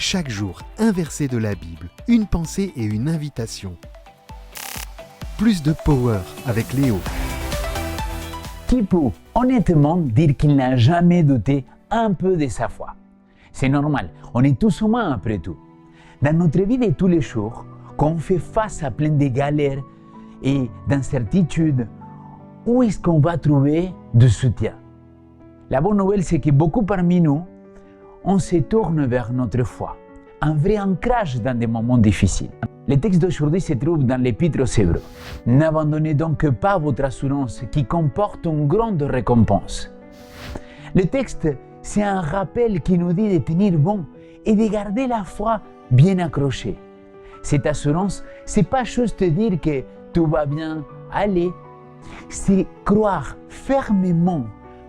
Chaque jour, un verset de la Bible, une pensée et une invitation. Plus de power avec Léo. Qui peut honnêtement dire qu'il n'a jamais douté un peu de sa foi? C'est normal, on est tous humains après tout. Dans notre vie de tous les jours, quand on fait face à plein de galères et d'incertitudes, où est-ce qu'on va trouver du soutien? La bonne nouvelle, c'est que beaucoup parmi nous, on se tourne vers notre foi, un vrai ancrage dans des moments difficiles. Le texte d'aujourd'hui se trouve dans l'Épître aux Hébreux. N'abandonnez donc pas votre assurance qui comporte une grande récompense. Le texte, c'est un rappel qui nous dit de tenir bon et de garder la foi bien accrochée. Cette assurance, c'est pas juste dire que tout va bien aller, c'est croire fermement,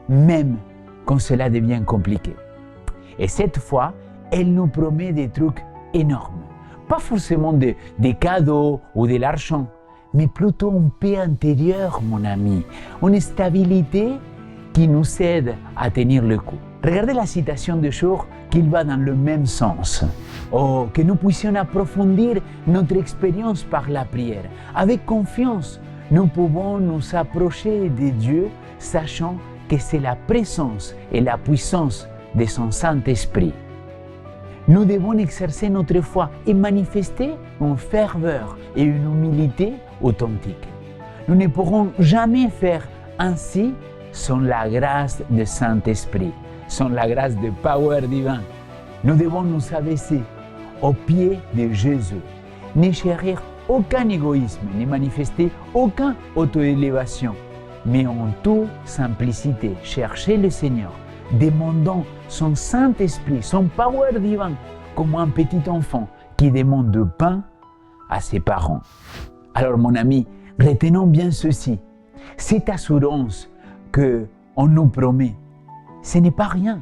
même quand cela devient compliqué. Et cette fois, elle nous promet des trucs énormes. Pas forcément des cadeaux ou de l'argent, mais plutôt une paix intérieure, mon ami, une stabilité qui nous aide à tenir le coup. Regardez la citation de jour qui va dans le même sens. Oh, que nous puissions approfondir notre expérience par la prière. Avec confiance, nous pouvons nous approcher de Dieu, sachant que c'est la présence et la puissance de son Saint-Esprit. Nous devons exercer notre foi et manifester une ferveur et une humilité authentique. Nous ne pourrons jamais faire ainsi sans la grâce du Saint-Esprit, sans la grâce du power divin. Nous devons nous abaisser aux pieds de Jésus, ne chérir aucun égoïsme, ne manifester aucune auto-élévation, mais en toute simplicité, chercher le Seigneur, demandant son Saint-Esprit, son power divin, comme un petit enfant qui demande du pain à ses parents. Alors mon ami, retenons bien ceci. Cette assurance qu'on nous promet, ce n'est pas rien.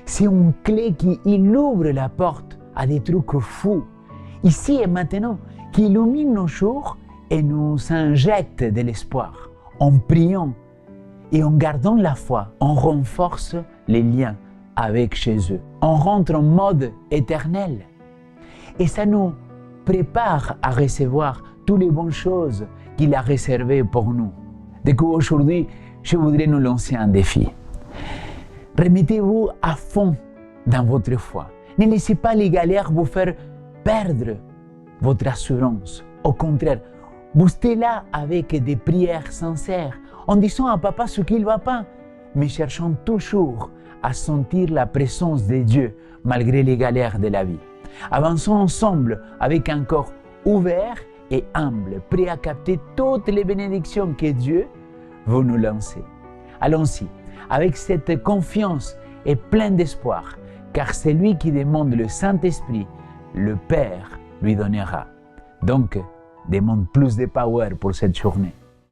C'est une clé qui ouvre la porte à des trucs fous, ici et maintenant, qui illumine nos jours et nous injecte de l'espoir. En priant et en gardant la foi, on renforce les liens avec Jésus. On rentre en mode éternel. Et ça nous prépare à recevoir toutes les bonnes choses qu'il a réservées pour nous. Du coup, aujourd'hui, je voudrais nous lancer un défi. Remettez-vous à fond dans votre foi. Ne laissez pas les galères vous faire perdre votre assurance. Au contraire, boostez-la avec des prières sincères, en disant à papa ce qu'il ne va pas, mais cherchant toujours à sentir la présence de Dieu malgré les galères de la vie. Avançons ensemble avec un corps ouvert et humble, prêt à capter toutes les bénédictions que Dieu veut nous lancer. Allons-y, avec cette confiance et plein d'espoir, car celui qui demande le Saint-Esprit, le Père lui donnera. Donc, demande plus de power pour cette journée.